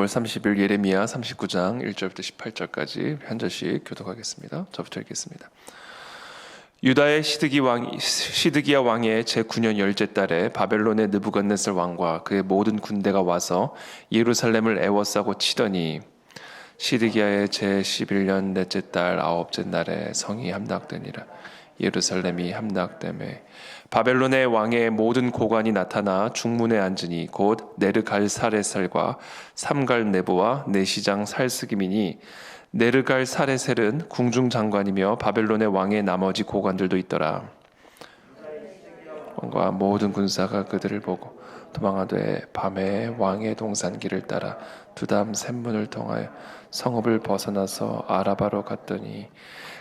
5월 30일 예레미야 39장 1절부터 18절까지 한 절씩 교독하겠습니다. 저부터 읽겠습니다. 유다의 시드기야 왕의 제9년 열째 달에 바벨론의 느부갓네살 왕과 그의 모든 군대가 와서 예루살렘을 애워싸고 치더니 시드기야의 제11년 넷째 달 아홉째 날에 성이 함락되니라. 예루살렘이 함락되매 바벨론의 왕의 모든 고관이 나타나 중문에 앉으니 곧 네르갈사레셀과 삼갈네부와 내시장 살스기민이 네르갈사레셀은 궁중장관이며 바벨론의 왕의 나머지 고관들도 있더라. 왕과 모든 군사가 그들을 보고 도망하되 밤에 왕의 동산길을 따라 두담 샘문을 통하여 성읍을 벗어나서 아라바로 갔더니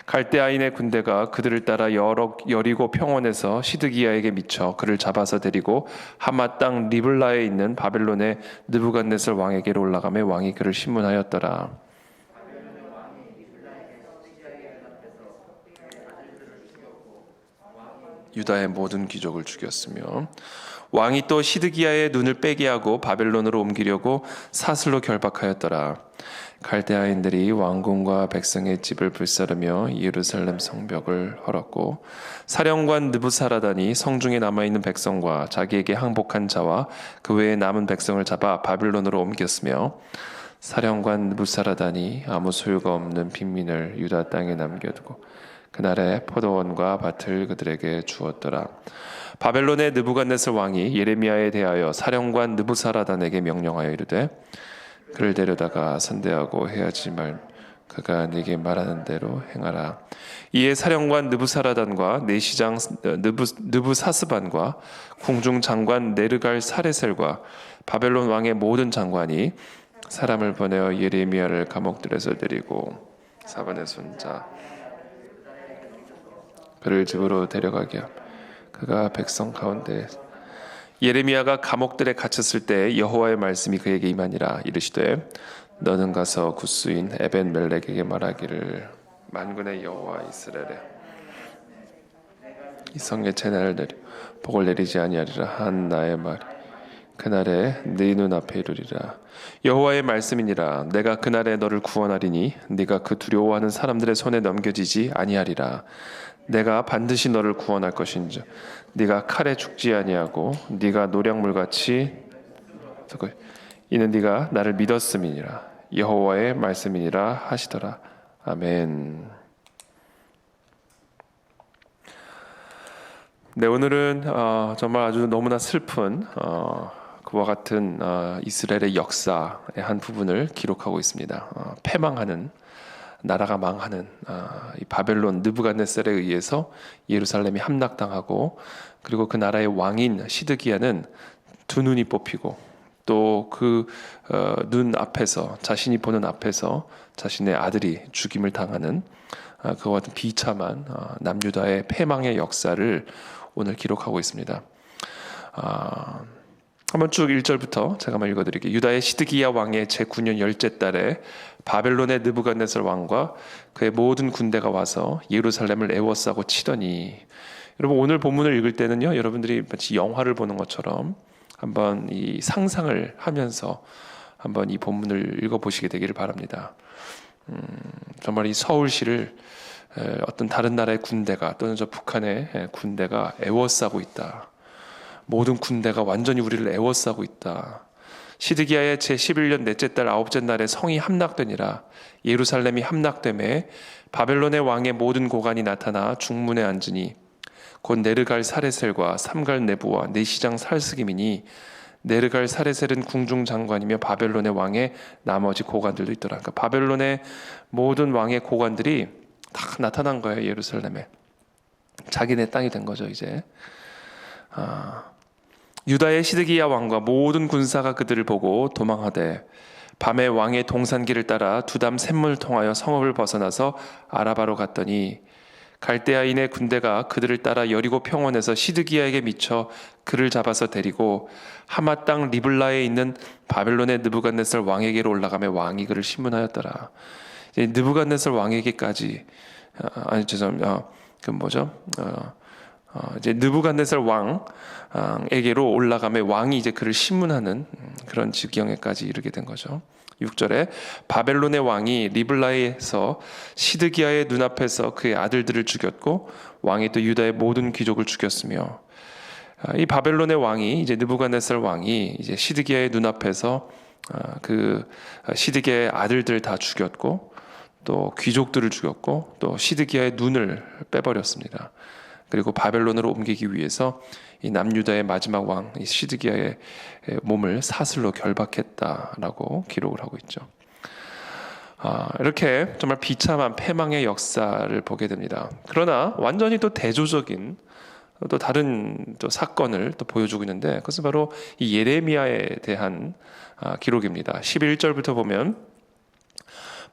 갈대아인의 군대가 그들을 따라 여리고 평원에서 시드기야에게 미쳐 그를 잡아서 데리고 하마 땅 리블라에 있는 바벨론의 느부갓네살 왕에게로 올라가매 왕이 그를 신문하였더라. 유다의 모든 귀족을 죽였으며 왕이 또 시드기야의 눈을 빼게 하고 바벨론으로 옮기려고 사슬로 결박하였더라. 갈대아인들이 왕궁과 백성의 집을 불사르며 예루살렘 성벽을 헐었고 사령관 느부사라단이 성중에 남아있는 백성과 자기에게 항복한 자와 그 외에 남은 백성을 잡아 바벨론으로 옮겼으며 사령관 느부사라단이 아무 소유가 없는 빈민을 유다 땅에 남겨두고 그날에 포도원과 밭을 그들에게 주었더라. 바벨론의 느부갓네살 왕이 예레미야에 대하여 사령관 느부사라단에게 명령하여 이르되 그를 데려다가 선대하고 해하지 말 그가 네게 말하는 대로 행하라. 이에 사령관 느부사라단과 내시장 느부사스반과 궁중 장관 네르갈사레셀과 바벨론 왕의 모든 장관이 사람을 보내어 예레미야를 감옥들에서 데리고 사반의 손자 그를 집으로 데려가게 함. 그가 백성 가운데 예레미야가 감옥들에 갇혔을 때 여호와의 말씀이 그에게 임하니라. 이르시되 너는 가서 굿수인 에벤멜렉에게 말하기를 만군의 여호와 이스라엘에 이 성에 재난을 내려 복을 내리지 아니하리라 한 나의 말이 그날에 네 눈앞에 이르리라. 여호와의 말씀이니라. 내가 그날에 너를 구원하리니 네가 그 두려워하는 사람들의 손에 넘겨지지 아니하리라. 내가 반드시 너를 구원할 것인즉 네가 칼에 죽지 아니하고 네가 노량물같이 이는 네가 나를 믿었음이니라. 여호와의 말씀이니라 하시더라. 아멘. 네, 오늘은 정말 아주 너무나 슬픈 그와 같은 이스라엘의 역사의 한 부분을 기록하고 있습니다. 패망하는 나라가 망하는 이 바벨론 느부갓네살에 의해서 예루살렘이 함락당하고 그리고 그 나라의 왕인 시드기야는 두 눈이 뽑히고 또 그 눈 앞에서 자신이 보는 앞에서 자신의 아들이 죽임을 당하는 그와 같은 비참한 남유다의 패망의 역사를 오늘 기록하고 있습니다. 한번 쭉 1절부터 제가 한번 읽어드릴게요. 유다의 시드기야 왕의 제9년 열째 달에 바벨론의 느부갓네살 왕과 그의 모든 군대가 와서 예루살렘을 애워싸고 치더니 여러분 오늘 본문을 읽을 때는요 여러분들이 마치 영화를 보는 것처럼 한번 이 상상을 하면서 한번 이 본문을 읽어보시게 되기를 바랍니다. 정말 이 서울시를 어떤 다른 나라의 군대가 또는 저 북한의 군대가 애워싸고 있다. 모든 군대가 완전히 우리를 애워싸고 있다. 시드기야의 제11년 넷째 달 아홉째 날에 성이 함락되니라. 예루살렘이 함락되매 바벨론의 왕의 모든 고관이 나타나 중문에 앉으니 곧 네르갈사레셀과 삼갈네부와 내시장 살스기민이 네르갈사레셀은 궁중장관이며 바벨론의 왕의 나머지 고관들도 있더라. 그러니까 바벨론의 모든 왕의 고관들이 다 나타난 거예요. 예루살렘에. 자기네 땅이 된 거죠 이제. 유다의 시드기야 왕과 모든 군사가 그들을 보고 도망하되 밤에 왕의 동산길을 따라 두담 샘문을 통하여 성읍을 벗어나서 아라바로 갔더니 갈대아인의 군대가 그들을 따라 여리고 평원에서 시드기야에게 미쳐 그를 잡아서 데리고 하마 땅 리블라에 있는 바벨론의 느부갓네살 왕에게로 올라가며 왕이 그를 신문하였더라. 이제 느부갓네살 왕에게까지 이제 느부갓네살 왕에게로 올라가며 왕이 이제 그를 신문하는 그런 지경에까지 이르게 된 거죠. 6절에 바벨론의 왕이 리블라에서 시드기야의 눈앞에서 그의 아들들을 죽였고 왕이 또 유다의 모든 귀족을 죽였으며, 이 바벨론의 왕이 이제 느부갓네살 왕이 이제 시드기야의 눈앞에서 그 시드기야의 아들들 다 죽였고 또 귀족들을 죽였고 또 시드기야의 눈을 빼버렸습니다. 그리고 바벨론으로 옮기기 위해서 이 남유다의 마지막 왕 시드기야의 몸을 사슬로 결박했다라고 기록을 하고 있죠. 이렇게 정말 비참한 패망의 역사를 보게 됩니다. 그러나 완전히 또 대조적인 또 다른 또 사건을 또 보여주고 있는데, 그것은 바로 이 예레미야에 대한 기록입니다. 11절부터 보면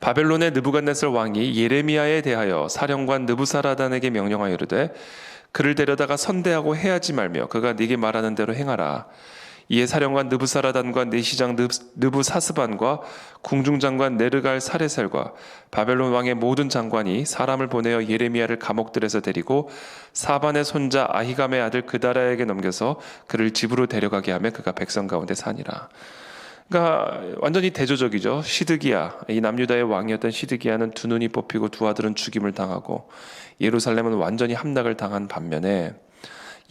바벨론의 느부갓네살 왕이 예레미야에 대하여 사령관 느부사라단에게 명령하여 이르되 그를 데려다가 선대하고 해하지 말며 그가 네게 말하는 대로 행하라. 이에 사령관 느부사라단과 내시장 느부사스반과 궁중장관 네르갈 사레셀과 바벨론 왕의 모든 장관이 사람을 보내어 예레미야를 감옥들에서 데리고 사반의 손자 아히감의 아들 그다라에게 넘겨서 그를 집으로 데려가게 하며 그가 백성 가운데 사니라. 그러니까 완전히 대조적이죠. 시드기야, 이 남유다의 왕이었던 시드기야는 두 눈이 뽑히고 두 아들은 죽임을 당하고 예루살렘은 완전히 함락을 당한 반면에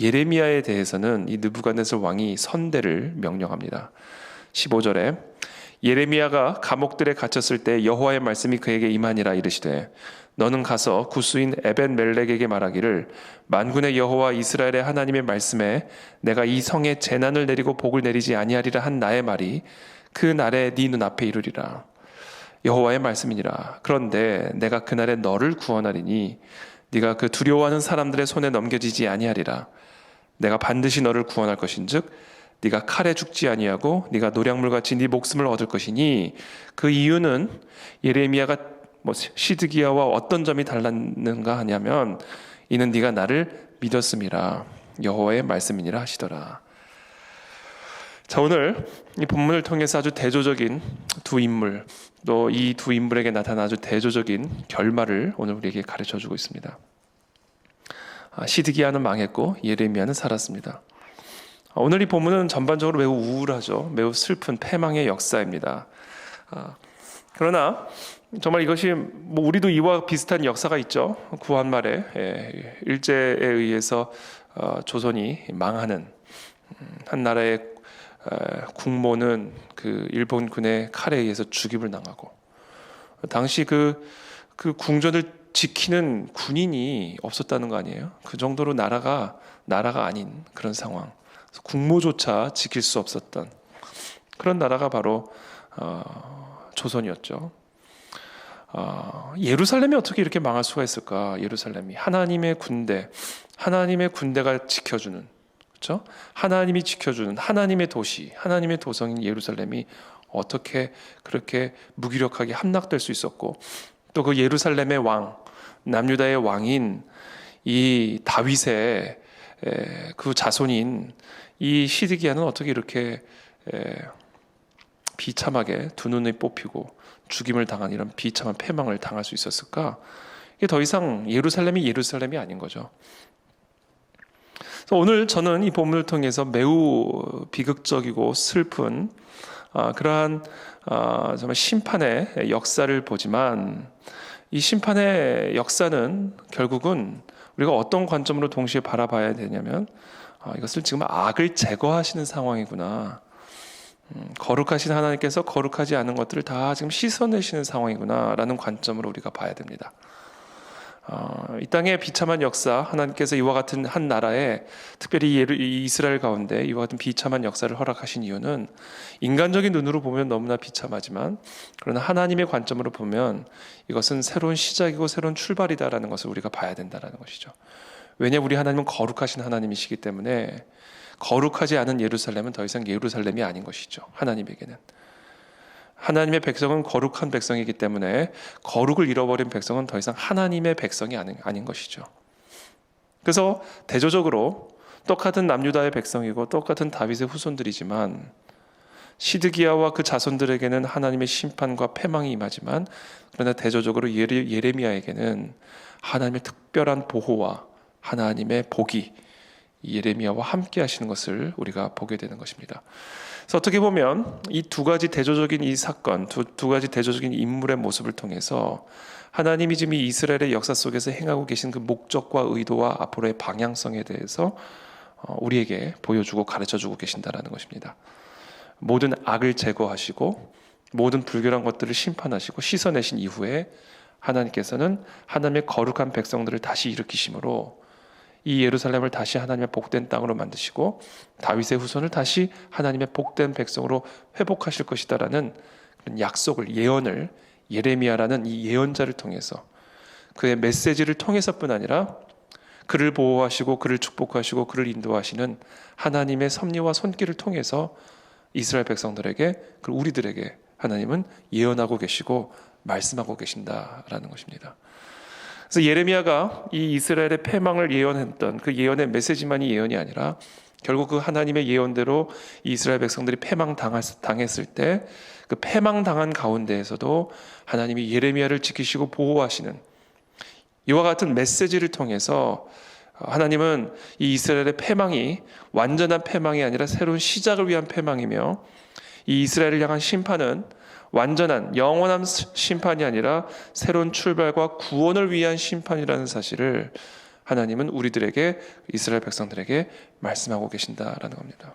예레미야에 대해서는 이 느부갓네살 왕이 선대를 명령합니다. 15절에 예레미야가 감옥들에 갇혔을 때 여호와의 말씀이 그에게 임하니라 이르시되 너는 가서 구스인 에벤멜렉에게 말하기를 만군의 여호와 이스라엘의 하나님의 말씀에 내가 이 성에 재난을 내리고 복을 내리지 아니하리라 한 나의 말이 그 날에 네 눈앞에 이르리라. 여호와의 말씀이니라. 그런데 내가 그날에 너를 구원하리니 네가 그 두려워하는 사람들의 손에 넘겨지지 아니하리라. 내가 반드시 너를 구원할 것인즉 네가 칼에 죽지 아니하고 네가 노략물같이 네 목숨을 얻을 것이니, 그 이유는 예레미야가 시드기야와 어떤 점이 달랐는가 하냐면 이는 네가 나를 믿었음이라. 여호와의 말씀이니라 하시더라. 자, 오늘 이 본문을 통해서 아주 대조적인 두 인물, 또 이 두 인물에게 나타난 아주 대조적인 결말을 오늘 우리에게 가르쳐주고 있습니다. 시드기야는 망했고 예레미야는 살았습니다. 오늘 이 본문은 전반적으로 매우 우울하죠. 매우 슬픈 패망의 역사입니다. 그러나 정말 이것이 우리도 이와 비슷한 역사가 있죠. 구한 말에 일제에 의해서 조선이 망하는, 한 나라의 국모는 그 일본군의 칼에 의해서 죽임을 당하고, 당시 그 궁전을 지키는 군인이 없었다는 거 아니에요? 그 정도로 나라가 아닌 그런 상황, 국모조차 지킬 수 없었던 그런 나라가 바로 조선이었죠. 예루살렘이 어떻게 이렇게 망할 수가 있을까? 예루살렘이 하나님의 군대가 지켜주는, 그렇죠? 하나님이 지켜주는 하나님의 도시, 하나님의 도성인 예루살렘이 어떻게 그렇게 무기력하게 함락될 수 있었고, 또 그 예루살렘의 왕, 남유다의 왕인 이 다윗의 그 자손인 이 시드기야는 어떻게 이렇게 비참하게 두 눈이 뽑히고 죽임을 당한 이런 비참한 패망을 당할 수 있었을까? 이게 더 이상 예루살렘이 아닌 거죠. 그래서 오늘 저는 이 본문을 통해서 매우 비극적이고 슬픈 그러한 정말 심판의 역사를 보지만, 이 심판의 역사는 결국은 우리가 어떤 관점으로 동시에 바라봐야 되냐면 이것을 지금 악을 제거하시는 상황이구나, 거룩하신 하나님께서 거룩하지 않은 것들을 다 지금 씻어내시는 상황이구나 라는 관점으로 우리가 봐야 됩니다. 이 땅의 비참한 역사, 하나님께서 이와 같은 한 나라에, 특별히 이스라엘 가운데 이와 같은 비참한 역사를 허락하신 이유는 인간적인 눈으로 보면 너무나 비참하지만, 그러나 하나님의 관점으로 보면 이것은 새로운 시작이고 새로운 출발이다라는 것을 우리가 봐야 된다는 것이죠. 왜냐하면 우리 하나님은 거룩하신 하나님이시기 때문에 거룩하지 않은 예루살렘은 더 이상 예루살렘이 아닌 것이죠. 하나님에게는 하나님의 백성은 거룩한 백성이기 때문에 거룩을 잃어버린 백성은 더 이상 하나님의 백성이 아닌 것이죠. 그래서 대조적으로 똑같은 남유다의 백성이고 똑같은 다윗의 후손들이지만, 시드기야와 그 자손들에게는 하나님의 심판과 패망이 임하지만, 그러나 대조적으로 예레미야에게는 하나님의 특별한 보호와 하나님의 복이 예레미야와 함께 하시는 것을 우리가 보게 되는 것입니다. 그래서 어떻게 보면 이 두 가지 대조적인 이 사건, 두 가지 대조적인 인물의 모습을 통해서 하나님이 지금 이 이스라엘의 역사 속에서 행하고 계신 그 목적과 의도와 앞으로의 방향성에 대해서 우리에게 보여주고 가르쳐주고 계신다라는 것입니다. 모든 악을 제거하시고 모든 불결한 것들을 심판하시고 씻어내신 이후에 하나님께서는 하나님의 거룩한 백성들을 다시 일으키심으로 이 예루살렘을 다시 하나님의 복된 땅으로 만드시고 다윗의 후손을 다시 하나님의 복된 백성으로 회복하실 것이다라는 그런 약속을, 예언을 예레미야라는 이 예언자를 통해서 그의 메시지를 통해서뿐 아니라 그를 보호하시고 그를 축복하시고 그를 인도하시는 하나님의 섭리와 손길을 통해서 이스라엘 백성들에게, 그리고 우리들에게 하나님은 예언하고 계시고 말씀하고 계신다라는 것입니다. 그래서 예레미야가 이 이스라엘의 패망을 예언했던 그 예언의 메시지만이 예언이 아니라 결국 그 하나님의 예언대로 이스라엘 백성들이 패망당했을 때 그 패망당한 가운데에서도 하나님이 예레미야를 지키시고 보호하시는 이와 같은 메시지를 통해서 하나님은 이 이스라엘의 패망이 완전한 패망이 아니라 새로운 시작을 위한 패망이며 이 이스라엘을 향한 심판은 완전한 영원한 심판이 아니라 새로운 출발과 구원을 위한 심판이라는 사실을 하나님은 우리들에게, 이스라엘 백성들에게 말씀하고 계신다라는 겁니다.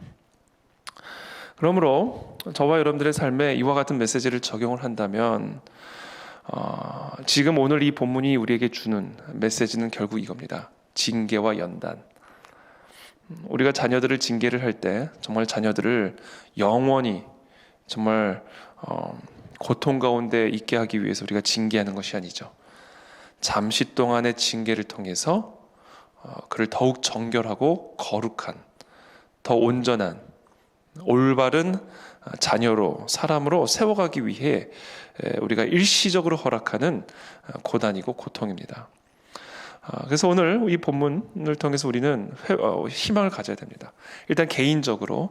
그러므로 저와 여러분들의 삶에 이와 같은 메시지를 적용을 한다면 지금 오늘 이 본문이 우리에게 주는 메시지는 결국 이겁니다. 징계와 연단. 우리가 자녀들을 징계를 할 때 정말 자녀들을 영원히 정말 고통 가운데 있게 하기 위해서 우리가 징계하는 것이 아니죠. 잠시 동안의 징계를 통해서 그를 더욱 정결하고 거룩한, 더 온전한, 올바른 자녀로, 사람으로 세워가기 위해 우리가 일시적으로 허락하는 고난이고 고통입니다. 그래서 오늘 이 본문을 통해서 우리는 희망을 가져야 됩니다. 일단 개인적으로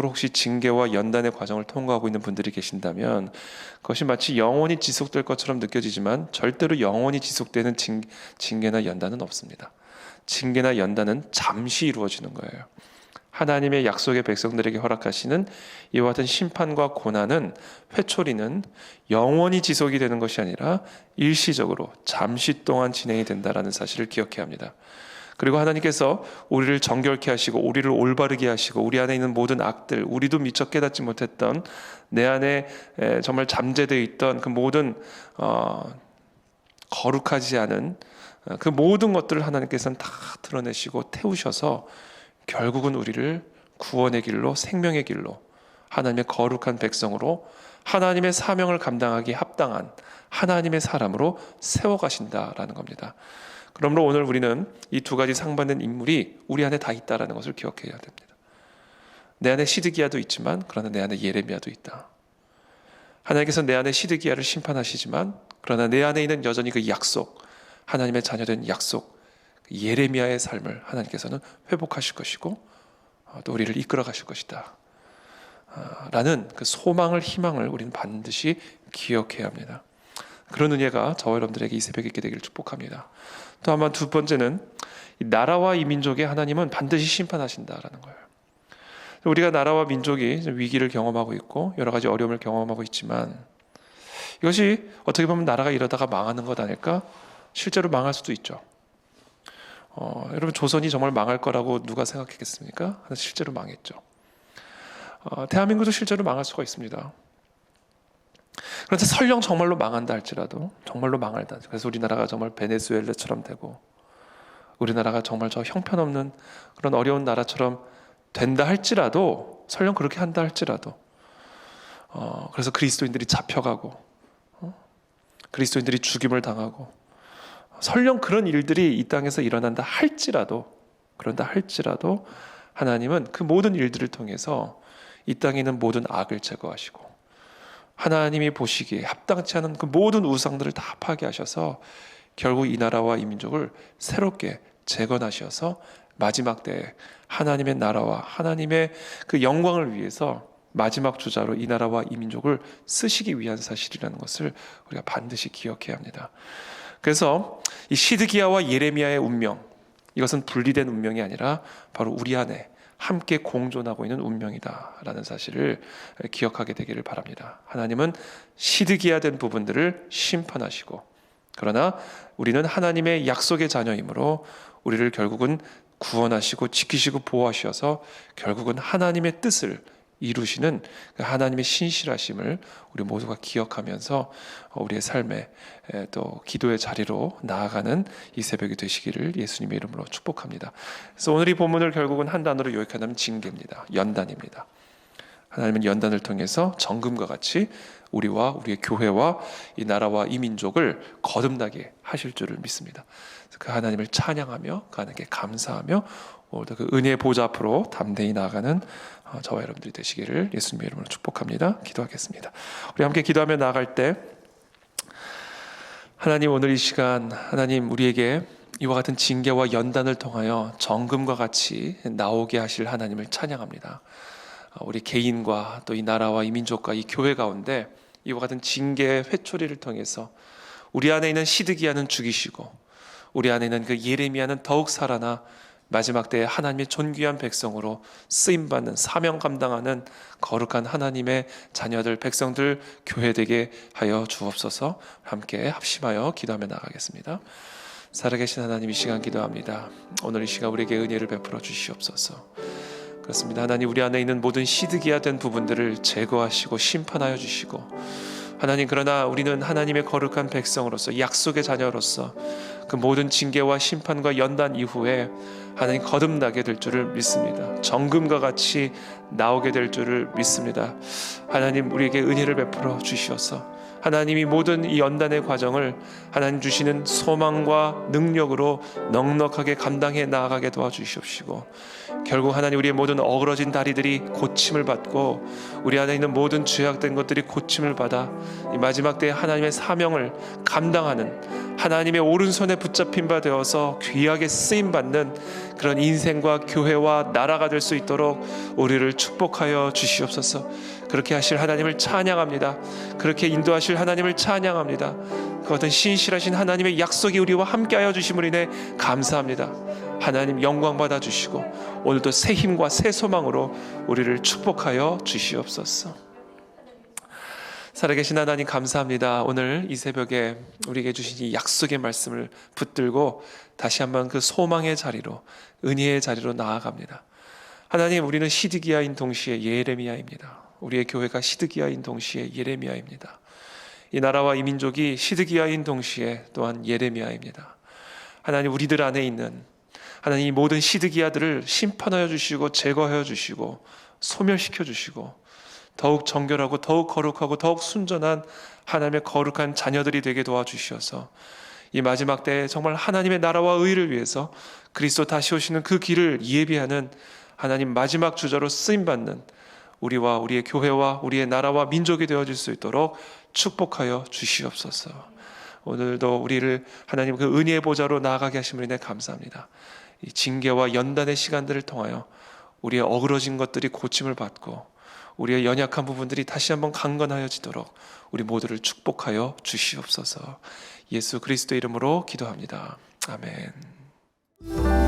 혹시 징계와 연단의 과정을 통과하고 있는 분들이 계신다면 그것이 마치 영원히 지속될 것처럼 느껴지지만 절대로 영원히 지속되는 징계나 연단은 없습니다. 징계나 연단은 잠시 이루어지는 거예요. 하나님의 약속의 백성들에게 허락하시는 이와 같은 심판과 고난은, 회초리는 영원히 지속이 되는 것이 아니라 일시적으로 잠시 동안 진행이 된다는 사실을 기억해야 합니다. 그리고 하나님께서 우리를 정결케 하시고 우리를 올바르게 하시고 우리 안에 있는 모든 악들, 우리도 미처 깨닫지 못했던 내 안에 정말 잠재되어 있던 그 모든 거룩하지 않은 그 모든 것들을 하나님께서는 다 드러내시고 태우셔서 결국은 우리를 구원의 길로, 생명의 길로, 하나님의 거룩한 백성으로, 하나님의 사명을 감당하기 합당한 하나님의 사람으로 세워가신다라는 겁니다. 그러므로 오늘 우리는 이 두 가지 상반된 인물이 우리 안에 다 있다라는 것을 기억해야 됩니다. 내 안에 시드기야도 있지만 그러나 내 안에 예레미야도 있다. 하나님께서 내 안에 시드기야를 심판하시지만 그러나 내 안에 있는 여전히 그 약속, 하나님의 자녀된 약속, 예레미야의 삶을 하나님께서는 회복하실 것이고 또 우리를 이끌어 가실 것이다 라는 그 소망을, 희망을 우리는 반드시 기억해야 합니다. 그런 은혜가 저와 여러분들에게 이 새벽에 있게 되기를 축복합니다. 또 한번 두 번째는 이 나라와 이 민족에 하나님은 반드시 심판하신다라는 거예요. 우리가 나라와 민족이 위기를 경험하고 있고 여러 가지 어려움을 경험하고 있지만 이것이 어떻게 보면 나라가 이러다가 망하는 것 아닐까? 실제로 망할 수도 있죠. 여러분, 조선이 정말 망할 거라고 누가 생각했겠습니까? 실제로 망했죠. 대한민국도 실제로 망할 수가 있습니다. 그런데 설령 정말로 망한다 할지라도, 정말로 망할다, 그래서 우리나라가 정말 베네수엘라처럼 되고 우리나라가 정말 저 형편없는 그런 어려운 나라처럼 된다 할지라도, 설령 그렇게 한다 할지라도 그래서 그리스도인들이 잡혀가고 그리스도인들이 죽임을 당하고 설령 그런 일들이 이 땅에서 일어난다 할지라도, 그런다 할지라도 하나님은 그 모든 일들을 통해서 이 땅에 있는 모든 악을 제거하시고 하나님이 보시기에 합당치 않은 그 모든 우상들을 다 파괴하셔서 결국 이 나라와 이 민족을 새롭게 재건하셔서 마지막 때에 하나님의 나라와 하나님의 그 영광을 위해서 마지막 주자로 이 나라와 이 민족을 쓰시기 위한 사실이라는 것을 우리가 반드시 기억해야 합니다. 그래서 이 시드기야와 예레미야의 운명, 이것은 분리된 운명이 아니라 바로 우리 안에 함께 공존하고 있는 운명이다라는 사실을 기억하게 되기를 바랍니다. 하나님은 시드기야된 부분들을 심판하시고, 그러나 우리는 하나님의 약속의 자녀이므로 우리를 결국은 구원하시고 지키시고 보호하셔서 결국은 하나님의 뜻을 이루시는 하나님의 신실하심을 우리 모두가 기억하면서 우리의 삶에 또 기도의 자리로 나아가는 이 새벽이 되시기를 예수님의 이름으로 축복합니다. 그래서 오늘 이 본문을 결국은 한 단어로 요약하면 징계입니다. 연단입니다. 하나님은 연단을 통해서 정금과 같이 우리와 우리의 교회와 이 나라와 이 민족을 거듭나게 하실 줄을 믿습니다. 그 하나님을 찬양하며 그 하나님께 감사하며 오늘도 그 은혜의 보좌 앞으로 담대히 나아가는 저와 여러분들이 되시기를 예수님의 이름으로 축복합니다. 기도하겠습니다. 우리 함께 기도하며 나아갈 때, 하나님, 오늘 이 시간 하나님 우리에게 이와 같은 징계와 연단을 통하여 정금과 같이 나오게 하실 하나님을 찬양합니다. 우리 개인과 또 이 나라와 이 민족과 이 교회 가운데 이와 같은 징계의 회초리를 통해서 우리 안에 있는 시드기야는 죽이시고 우리 안에 있는 그 예레미야는 더욱 살아나 마지막 때에 하나님의 존귀한 백성으로 쓰임받는, 사명 감당하는 거룩한 하나님의 자녀들, 백성들, 교회 되게 하여 주옵소서. 함께 합심하여 기도하며 나가겠습니다. 살아계신 하나님, 이 시간 기도합니다. 오늘 이 시간 우리에게 은혜를 베풀어 주시옵소서. 그렇습니다. 하나님, 우리 안에 있는 모든 시드기야 된 부분들을 제거하시고 심판하여 주시고, 하나님, 그러나 우리는 하나님의 거룩한 백성으로서, 약속의 자녀로서 그 모든 징계와 심판과 연단 이후에 하나님 거듭나게 될 줄을 믿습니다. 정금과 같이 나오게 될 줄을 믿습니다. 하나님, 우리에게 은혜를 베풀어 주시어서 하나님이 모든 이 연단의 과정을 하나님 주시는 소망과 능력으로 넉넉하게 감당해 나아가게 도와주시옵시고, 결국 하나님 우리의 모든 어그러진 다리들이 고침을 받고 우리 안에 있는 모든 죄악된 것들이 고침을 받아 이 마지막 때에 하나님의 사명을 감당하는, 하나님의 오른손에 붙잡힌 바 되어서 귀하게 쓰임받는 그런 인생과 교회와 나라가 될 수 있도록 우리를 축복하여 주시옵소서. 그렇게 하실 하나님을 찬양합니다. 그렇게 인도하실 하나님을 찬양합니다. 그 어떤 신실하신 하나님의 약속이 우리와 함께하여 주심을 인해 감사합니다. 하나님 영광 받아 주시고 오늘도 새 힘과 새 소망으로 우리를 축복하여 주시옵소서. 살아계신 하나님, 감사합니다. 오늘 이 새벽에 우리에게 주신 이 약속의 말씀을 붙들고 다시 한번 그 소망의 자리로, 은혜의 자리로 나아갑니다. 하나님, 우리는 시드기야인 동시에 예레미야입니다. 우리의 교회가 시드기야인 동시에 예레미야입니다. 이 나라와 이 민족이 시드기야인 동시에 또한 예레미야입니다. 하나님, 우리들 안에 있는 하나님 이 모든 시드기야들을 심판하여 주시고 제거하여 주시고 소멸시켜 주시고 더욱 정결하고 더욱 거룩하고 더욱 순전한 하나님의 거룩한 자녀들이 되게 도와주시어서 이 마지막 때에 정말 하나님의 나라와 의를 위해서 그리스도 다시 오시는 그 길을 예비하는 하나님 마지막 주자로 쓰임받는 우리와 우리의 교회와 우리의 나라와 민족이 되어질 수 있도록 축복하여 주시옵소서. 오늘도 우리를 하나님 그 은혜의 보좌로 나아가게 하심을 인해 감사합니다. 이 징계와 연단의 시간들을 통하여 우리의 어그러진 것들이 고침을 받고 우리의 연약한 부분들이 다시 한번 강건하여지도록 우리 모두를 축복하여 주시옵소서. 예수 그리스도 이름으로 기도합니다. 아멘.